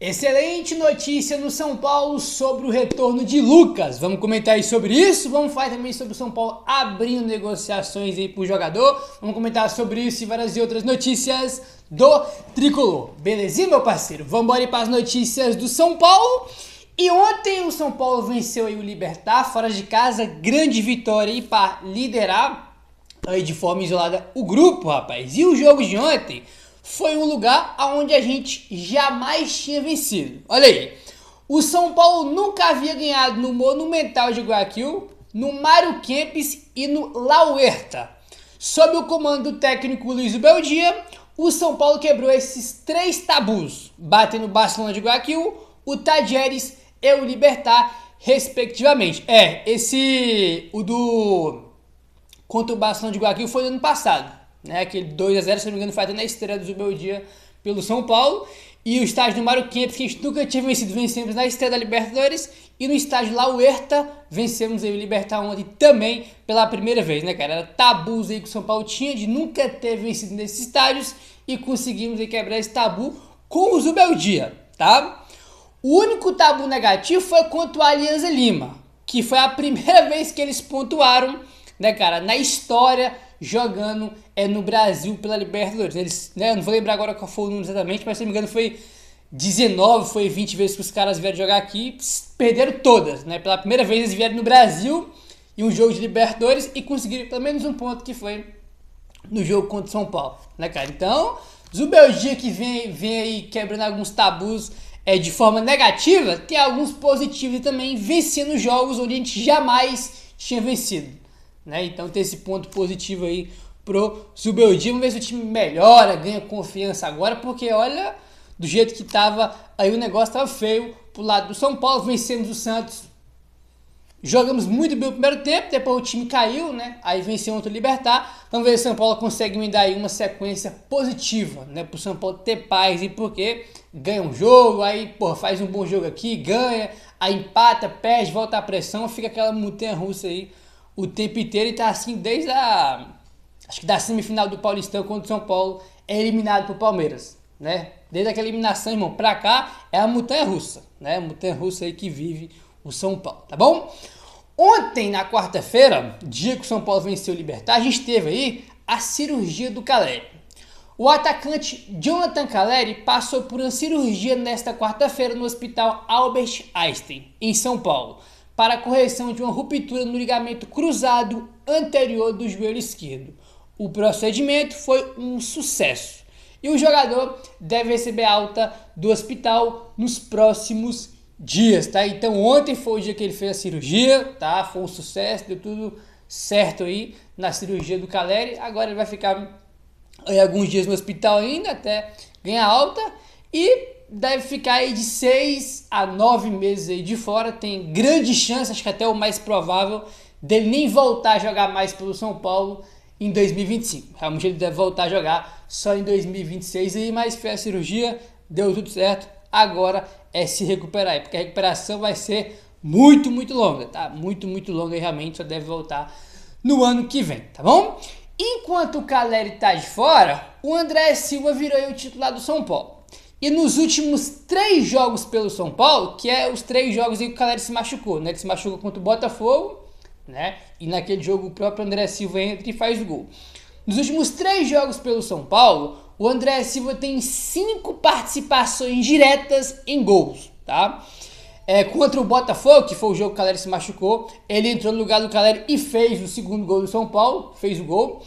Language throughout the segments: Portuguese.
Excelente notícia no São Paulo sobre o retorno de Lucas. Vamos comentar aí sobre isso. Vamos falar também sobre o São Paulo abrindo negociações aí pro jogador. Vamos comentar sobre isso e várias outras notícias do Tricolor. Belezinha, meu parceiro? Vamos embora para as notícias do São Paulo. E ontem o São Paulo venceu aí o Libertad fora de casa. Grande vitória aí para liderar aí de forma isolada o grupo, rapaz. E o jogo de ontem foi um lugar onde a gente jamais tinha vencido. Olha aí, o São Paulo nunca havia ganhado no Monumental de Guayaquil, no Mário Kempes e no La Huerta. Sob o comando do técnico Luiz Ubeldia, o São Paulo quebrou esses três tabus, batendo o Barcelona de Guayaquil, o Talleres e o Libertad, respectivamente. Contra o Barcelona de Guayaquil foi no ano passado. Né, aquele 2-0, se não me engano, foi até na estreia do Zubeldia pelo São Paulo. E o estádio do Mário Kempes, que a gente nunca tinha vencido, vencemos na estreia da Libertadores. E no estádio La Huerta, vencemos aí o Libertad ontem também pela primeira vez, né, cara? Era tabus aí que o São Paulo tinha de nunca ter vencido nesses estádios. E conseguimos aí quebrar esse tabu com o Zubeldia, tá? O único tabu negativo foi contra o Alianza Lima, que foi a primeira vez que eles pontuaram, né, cara, na história, jogando no Brasil pela Libertadores. Eles, né, eu não vou lembrar agora qual foi o número exatamente, mas se não me engano foi 19, foi 20 vezes que os caras vieram jogar aqui, perderam todas, né? Pela primeira vez eles vieram no Brasil em um jogo de Libertadores e conseguiram pelo menos um ponto, que foi no jogo contra o São Paulo, né, cara? Então, Zubeldia que vem aí quebrando alguns tabus de forma negativa, tem alguns positivos e também vencendo jogos onde a gente jamais tinha vencido. Né? Então tem esse ponto positivo aí pro Zubeldia. Vamos ver se o time melhora, ganha confiança agora, porque olha, do jeito que tava, aí o negócio tava feio pro lado do São Paulo. Vencemos o Santos, jogamos muito bem o primeiro tempo, depois o time caiu, né? Aí venceu outro Libertad. Vamos ver se o São Paulo consegue me dar aí uma sequência positiva, né? Pro São Paulo ter paz, e porque ganha um jogo, aí pô, faz um bom jogo aqui, ganha, aí empata, perde, volta à pressão, fica aquela montanha russa aí o tempo inteiro. E tá assim desde acho que da semifinal do Paulistão, quando o São Paulo é eliminado pro Palmeiras, né? Desde aquela eliminação, irmão, pra cá é a montanha russa, né? A montanha russa aí que vive o São Paulo, tá bom? Ontem, na quarta-feira, dia que o São Paulo venceu o Libertad, a gente teve aí a cirurgia do Caleri. O atacante Jonathan Caleri passou por uma cirurgia nesta quarta-feira no Hospital Albert Einstein, em São Paulo, para a correção de uma ruptura no ligamento cruzado anterior do joelho esquerdo. O procedimento foi um sucesso e o jogador deve receber alta do hospital nos próximos dias, tá? Então ontem foi o dia que ele fez a cirurgia, tá? Foi um sucesso, deu tudo certo aí na cirurgia do Caleri. Agora ele vai ficar aí alguns dias no hospital ainda até ganhar alta e deve ficar aí de 6 a 9 meses aí de fora. Tem grande chance, acho que até o mais provável, dele nem voltar a jogar mais pelo São Paulo em 2025. Realmente ele deve voltar a jogar só em 2026 aí, mas fez a cirurgia, deu tudo certo. Agora é se recuperar aí, porque a recuperação vai ser muito, muito longa, tá? Muito, muito longa e realmente só deve voltar no ano que vem, tá bom? Enquanto o Caleri tá de fora, o André Silva virou aí o titular do São Paulo. E nos últimos 3 jogos pelo São Paulo, que é os 3 jogos em que o Caleri se machucou, né? Ele se machucou contra o Botafogo, né? E naquele jogo o próprio André Silva entra e faz o gol. Nos últimos 3 jogos pelo São Paulo, o André Silva tem 5 participações diretas em gols, tá? Contra o Botafogo, que foi o jogo que o Caleri se machucou, ele entrou no lugar do Caleri e fez o segundo gol do São Paulo, fez o gol.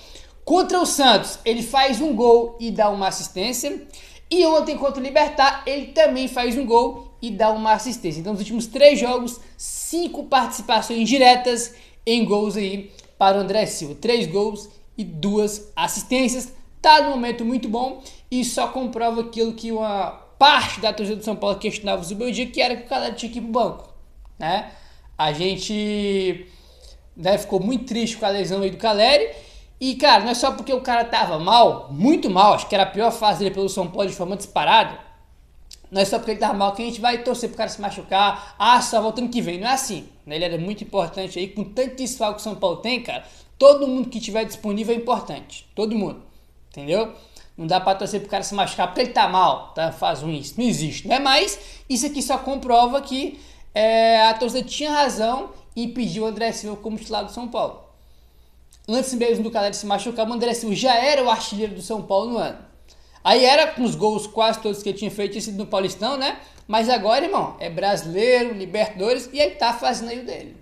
Contra o Santos, ele faz um gol e dá uma assistência. E ontem contra o Libertad, ele também faz um gol e dá uma assistência. Então, nos últimos 3 jogos, 5 participações diretas em gols aí para o André Silva. 3 gols e 2 assistências. Tá num momento muito bom e só comprova aquilo que uma parte da torcida do São Paulo questionava o Zubeldia, que era que o Caleri tinha que ir pro banco, né? A gente, né, ficou muito triste com a lesão aí do Caleri. E, cara, não é só porque o cara tava mal, muito mal, acho que era a pior fase dele pelo São Paulo de forma disparada. Não é só porque ele tava mal que a gente vai torcer pro cara se machucar. Ah, só voltando que vem. Não é assim, né? Ele era muito importante aí, com tanto desfalque que o São Paulo tem, cara. Todo mundo que tiver disponível é importante. Todo mundo, entendeu? Não dá pra torcer pro cara se machucar porque ele tá mal, tá? Faz ruim, isso não existe, né? Mas isso aqui só comprova que a torcida tinha razão e pediu o André Silva como titular do São Paulo. Antes mesmo do cara se machucar, o André Silva já era o artilheiro do São Paulo no ano. Aí era com os gols quase todos que ele tinha feito, tinha sido no Paulistão, né? Mas agora, irmão, é brasileiro, Libertadores, e ele tá fazendo aí o dele.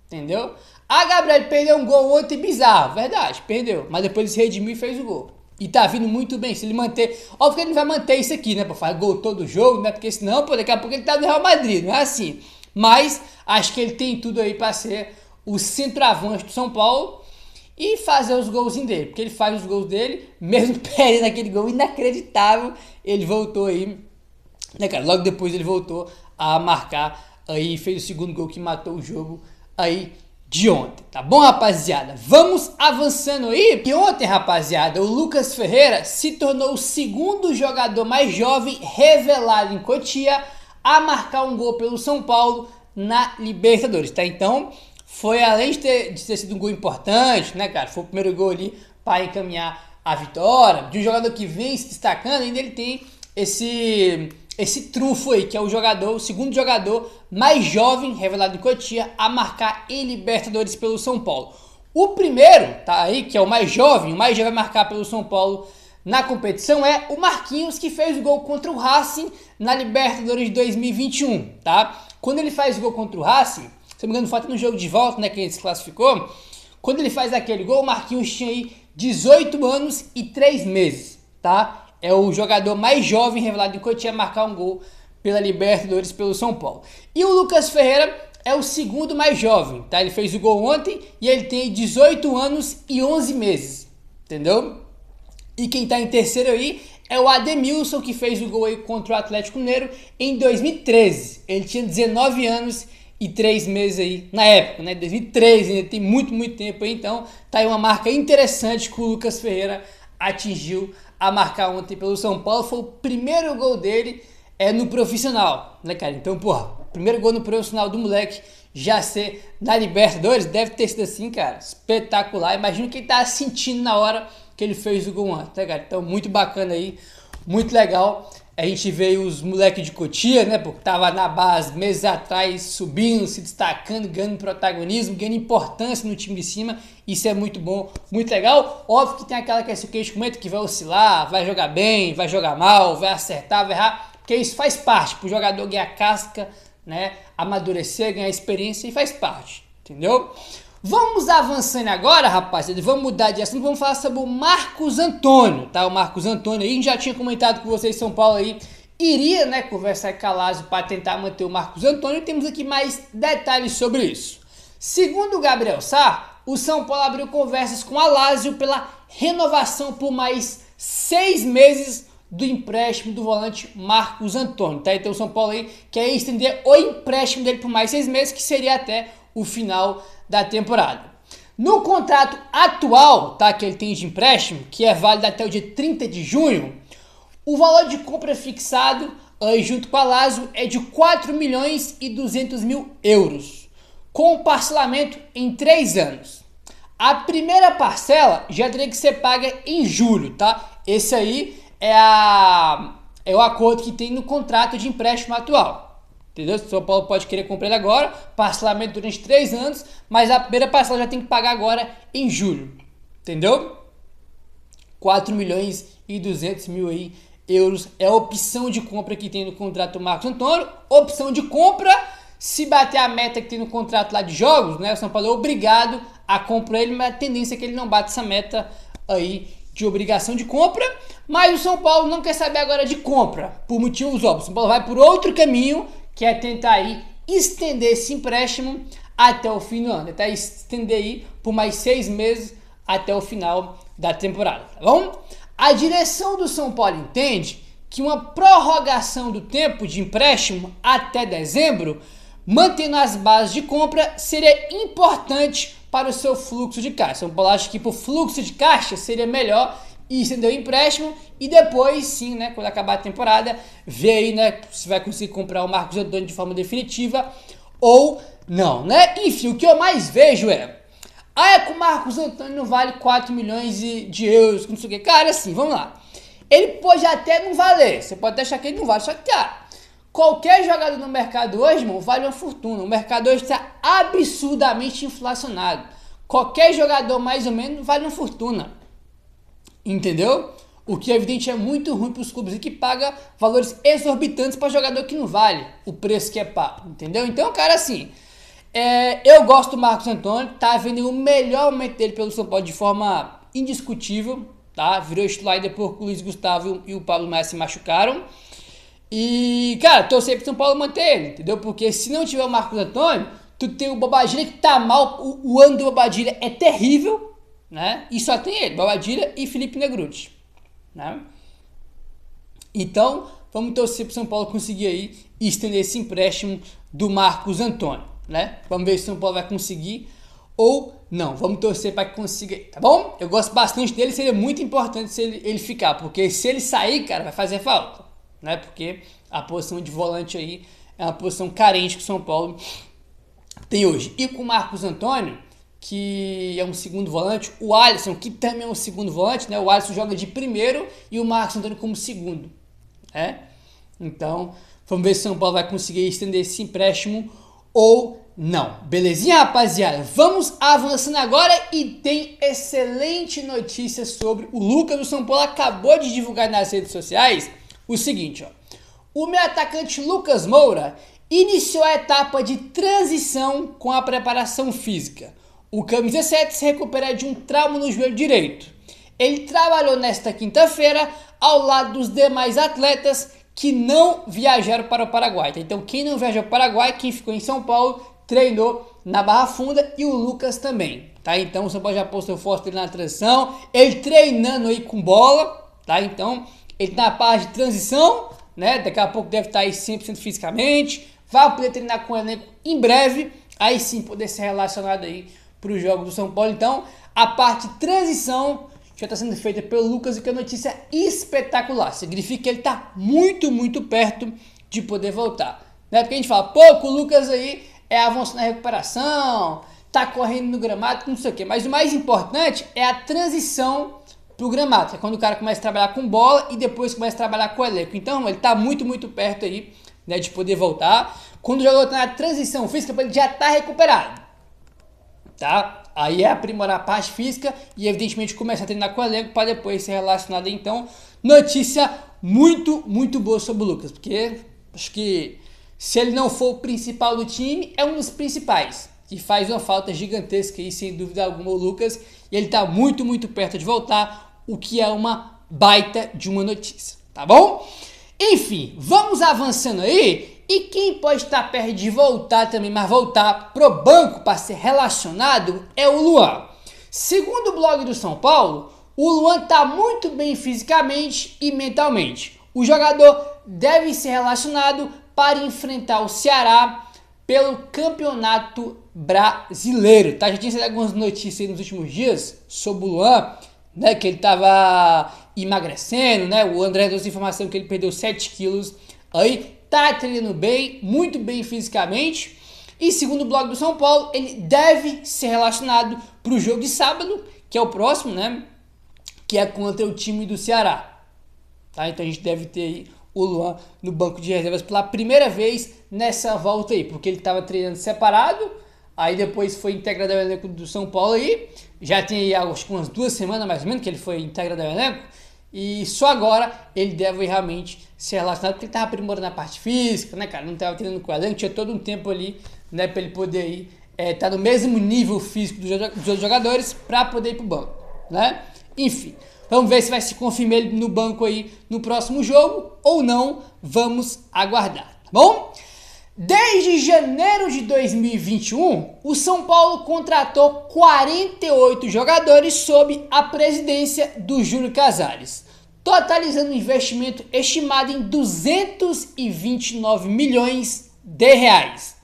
Entendeu? Gabriel perdeu um gol ontem bizarro, verdade, perdeu. Mas depois ele se redimiu e fez o gol. E tá vindo muito bem, se ele manter... Óbvio que ele não vai manter isso aqui, né? Pra fazer gol todo jogo, né? Porque senão, pô, daqui a pouco ele tá no Real Madrid, não é assim. Mas acho que ele tem tudo aí pra ser o centroavante do São Paulo e fazer os golzinhos dele. Porque ele faz os gols dele, mesmo perdendo aquele gol inacreditável, ele voltou aí, né, cara? Logo depois ele voltou a marcar aí, fez o segundo gol que matou o jogo aí de ontem, tá bom, rapaziada? Vamos avançando aí. E ontem, rapaziada, o Lucas Ferreira se tornou o segundo jogador mais jovem revelado em Cotia a marcar um gol pelo São Paulo na Libertadores, tá? Então, foi além de ter sido um gol importante, né, cara? Foi o primeiro gol ali para encaminhar a vitória, de um jogador que vem se destacando, ainda ele tem esse trunfo aí, que é o segundo jogador mais jovem revelado em Cotia a marcar em Libertadores pelo São Paulo. O primeiro, tá aí, que é o mais jovem a marcar pelo São Paulo na competição é o Marquinhos, que fez o gol contra o Racing na Libertadores de 2021, tá? Quando ele faz o gol contra o Racing, se não me engano, falta no jogo de volta, né, que a gente se classificou, quando ele faz aquele gol, o Marquinhos tinha aí 18 anos e 3 meses, tá? É o jogador mais jovem revelado em Cotia a marcar um gol pela Libertadores pelo São Paulo. E o Lucas Ferreira é o segundo mais jovem, tá? Ele fez o gol ontem e ele tem 18 anos e 11 meses, entendeu? E quem tá em terceiro aí é o Ademilson, que fez o gol aí contra o Atlético Mineiro em 2013. Ele tinha 19 anos e 3 meses aí na época, né? 2013, ainda tem muito tempo aí, então tá aí uma marca interessante que o Lucas Ferreira atingiu a marcar ontem pelo São Paulo. Foi o primeiro gol dele no profissional, né, cara? Então, porra, primeiro gol no profissional do moleque já ser na Libertadores, deve ter sido assim, cara, espetacular. Imagina o que ele tava sentindo na hora que ele fez o gol antes, né, cara? Então, muito bacana aí, muito legal. A gente veio os moleques de Cotia, né, porque tava na base meses atrás, subindo, se destacando, ganhando protagonismo, ganhando importância no time de cima. Isso é muito bom, muito legal. Óbvio que tem aquela questão que a gente comenta que vai oscilar, vai jogar bem, vai jogar mal, vai acertar, vai errar, porque isso faz parte pro jogador ganhar casca, né, amadurecer, ganhar experiência, e faz parte, entendeu? Vamos avançando agora, rapaziada, vamos mudar de assunto, vamos falar sobre o Marcos Antônio, tá? O Marcos Antônio aí, a gente já tinha comentado com vocês, São Paulo aí, iria, né, conversar com a Lazio para tentar manter o Marcos Antônio, e temos aqui mais detalhes sobre isso. Segundo o Gabriel Sá, o São Paulo abriu conversas com a Lazio pela renovação por mais 6 meses do empréstimo do volante Marcos Antônio, tá? Então o São Paulo aí quer estender o empréstimo dele por mais 6 meses, que seria até o final da temporada. No contrato atual, tá, que ele tem de empréstimo, que é válido até o dia 30 de junho, o valor de compra fixado junto com a Lazio é de 4 milhões e 200 mil euros, com parcelamento em 3 anos. A primeira parcela já teria que ser paga em julho, tá? Esse aí é o acordo que tem no contrato de empréstimo atual. Entendeu? O São Paulo pode querer comprar ele agora, parcelamento durante 3 anos, mas a primeira parcela já tem que pagar agora em julho. Entendeu? 4 milhões e 200 mil aí, euros é a opção de compra que tem no contrato do Marcos Antônio. Opção de compra, se bater a meta que tem no contrato lá de jogos, né? O São Paulo é obrigado a comprar ele, mas a tendência é que ele não bata essa meta aí de obrigação de compra. Mas o São Paulo não quer saber agora de compra, por motivos óbvios. O São Paulo vai por outro caminho, que é tentar aí estender esse empréstimo até o fim do ano. Tentar estender aí por mais 6 meses até o final da temporada, tá bom? A direção do São Paulo entende que uma prorrogação do tempo de empréstimo até dezembro, mantendo as bases de compra, seria importante para o seu fluxo de caixa. São Paulo acha que para o fluxo de caixa seria melhor estender o empréstimo e depois sim, né, quando acabar a temporada, ver aí, né, se vai conseguir comprar o Marcos Antônio de forma definitiva ou não, né? Enfim, o que eu mais vejo é que o Marcos Antônio não vale 4 milhões de euros, não sei o que. Cara, assim, vamos lá. Ele pode até não valer, você pode achar que ele não vale, só que, cara, qualquer jogador no mercado hoje, irmão, vale uma fortuna. O mercado hoje está absurdamente inflacionado. Qualquer jogador, mais ou menos, vale uma fortuna. Entendeu? O que, evidente, é muito ruim para os clubes que pagam valores exorbitantes para jogador que não vale o preço que é pago. Entendeu? Então, cara, assim, eu gosto do Marcos Antônio, tá vendo o melhor momento dele pelo São Paulo de forma indiscutível, tá? Virou titular depois que o Luiz Gustavo e o Pablo Maia se machucaram. E, cara, torcer pro São Paulo manter ele, entendeu? Porque se não tiver o Marcos Antônio, tu tem o Bobadilha que tá mal, o ano do Bobadilha é terrível, né? E só tem ele, Bobadilha e Felipe Negrucci, né? Então, vamos torcer pro São Paulo conseguir aí estender esse empréstimo do Marcos Antônio, né? Vamos ver se o São Paulo vai conseguir ou não. Vamos torcer para que consiga, tá bom? Eu gosto bastante dele, seria muito importante se ele ficar, porque se ele sair, cara, vai fazer falta, né? Porque a posição de volante aí é uma posição carente que o São Paulo tem hoje. E com o Marcos Antônio, que é um segundo volante, o Alisson, que também é um segundo volante, né? O Alisson joga de primeiro e o Marcos Antônio como segundo, né? Então, vamos ver se o São Paulo vai conseguir estender esse empréstimo ou não. Belezinha, rapaziada? Vamos avançando agora e tem excelente notícia sobre o Lucas do São Paulo. Acabou de divulgar nas redes sociais o seguinte, ó. O meio atacante Lucas Moura iniciou a etapa de transição com a preparação física. O camisa 7 se recupera de um trauma no joelho direito. Ele trabalhou nesta quinta-feira ao lado dos demais atletas que não viajaram para o Paraguai. Então, quem não viajou para o Paraguai, quem ficou em São Paulo, treinou na Barra Funda e o Lucas também, tá? Então, o São Paulo já postou foto dele na transição, ele treinando aí com bola, tá? Então, ele tá na parte de transição, né? Daqui a pouco deve estar aí 100% fisicamente, vai poder treinar com o elenco em breve, aí sim poder ser relacionado aí para o jogo do São Paulo. Então, a parte de transição já está sendo feita pelo Lucas, e que é uma notícia espetacular. Significa que ele está muito, muito perto de poder voltar. Né? Porque a gente fala, pô, o Lucas aí avançou na recuperação, tá correndo no gramado, não sei o quê. Mas o mais importante é a transição pro gramado, que é quando o cara começa a trabalhar com bola e depois começa a trabalhar com o elenco. Então, ele tá muito, muito perto aí, né, de poder voltar. Quando o jogador tá na transição física, ele já tá recuperado, tá? Aí é aprimorar a parte física e, evidentemente, começar a treinar com o elenco para depois ser relacionado. Então, notícia muito, muito boa sobre o Lucas, porque acho que se ele não for o principal do time, é um dos principais. E faz uma falta gigantesca aí, sem dúvida alguma, o Lucas. E ele tá muito, muito perto de voltar, o que é uma baita de uma notícia, tá bom? Enfim, vamos avançando aí. E quem pode estar perto de voltar também, mas voltar pro banco para ser relacionado, é o Luan. Segundo o blog do São Paulo, o Luan está muito bem fisicamente e mentalmente. O jogador deve ser relacionado para enfrentar o Ceará pelo Campeonato Brasileiro, tá? Já tinha saído algumas notícias aí nos últimos dias sobre o Luan, né, que ele estava emagrecendo, né? O André deu essa informação que ele perdeu 7 quilos aí. Tá treinando bem, muito bem fisicamente. E segundo o blog do São Paulo, ele deve ser relacionado para o jogo de sábado, que é o próximo, né? Que é contra o time do Ceará. Tá? Então a gente deve ter aí o Luan no banco de reservas pela primeira vez nessa volta aí. Porque ele estava treinando separado, aí depois foi integrado ao elenco do São Paulo aí. Já tem aí acho que umas 2 semanas mais ou menos que ele foi integrado ao elenco. E só agora ele deve realmente ser relacionado, porque ele estava aprimorando a parte física, né, cara? Não estava treinando com o elenco, tinha todo um tempo ali, né, para ele poder estar no mesmo nível físico dos outros jogadores para poder ir pro banco, né? Enfim, vamos ver se vai se confirmar ele no banco aí no próximo jogo ou não, vamos aguardar, tá bom? Desde janeiro de 2021, o São Paulo contratou 48 jogadores sob a presidência do Júlio Casares, totalizando um investimento estimado em 229 milhões de reais.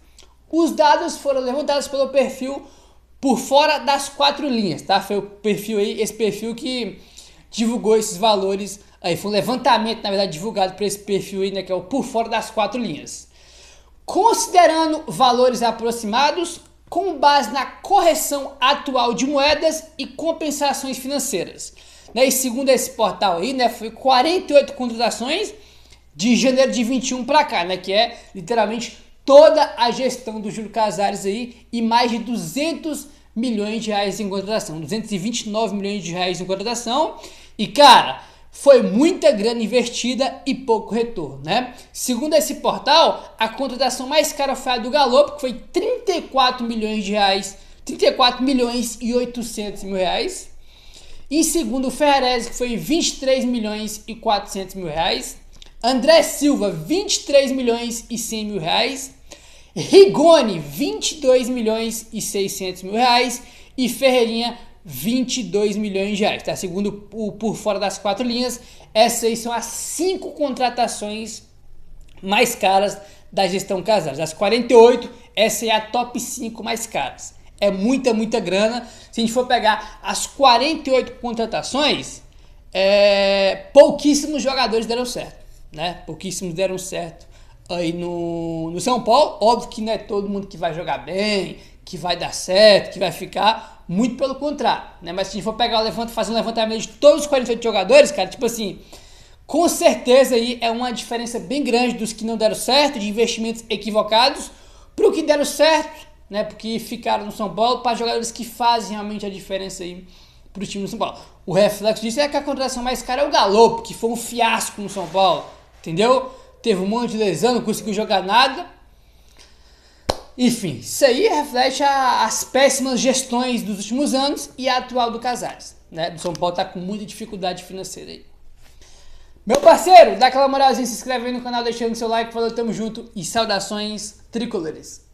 Os dados foram levantados pelo perfil Por Fora das Quatro Linhas, tá? Foi o perfil aí, esse perfil que divulgou esses valores aí. Foi um levantamento, na verdade, divulgado por esse perfil aí, né? Que é o Por Fora das Quatro Linhas. Considerando valores aproximados, com base na correção atual de moedas e compensações financeiras. né? E segundo esse portal aí, né, foi 48 contratações de janeiro de 21 para cá, né, que é literalmente toda a gestão do Júlio Casares aí, e mais de 200 milhões de reais em contratação, 229 milhões de reais em contratação. E cara, foi muita grana investida e pouco retorno, né? Segundo esse portal, a contratação mais cara foi a do Galo, que foi 34 milhões de reais, 34 milhões e 800 mil reais. Em segundo, o Ferrarese, que foi 23 milhões e 400 mil reais. André Silva, 23 milhões e 100 mil reais. Rigoni, 22 milhões e 600 mil reais. E Ferreirinha, 22 milhões de reais, tá? Segundo o Por Fora das Quatro Linhas, essas aí são as 5 contratações mais caras da gestão Casares. As 48, essa é a top 5 mais caras. É muita, muita grana. Se a gente for pegar as 48 contratações, pouquíssimos jogadores deram certo, né? Pouquíssimos deram certo aí no São Paulo. Óbvio que não é todo mundo que vai jogar bem, que vai dar certo, que vai ficar, muito pelo contrário, né? Mas se a gente for pegar fazer um levantamento de todos os 48 jogadores, cara, tipo assim, com certeza aí é uma diferença bem grande dos que não deram certo, de investimentos equivocados, para o que deram certo, né? Porque ficaram no São Paulo, para jogadores que fazem realmente a diferença aí para o time do São Paulo. O reflexo disso é que a contratação mais cara é o Galo, que foi um fiasco no São Paulo, entendeu? Teve um monte de lesão, não conseguiu jogar nada. Enfim, isso aí reflete as péssimas gestões dos últimos anos e a atual do Casares, né? Do São Paulo tá com muita dificuldade financeira aí. Meu parceiro, dá aquela moralzinha, se inscreve aí no canal, deixando seu like, falou, tamo junto e saudações tricolores.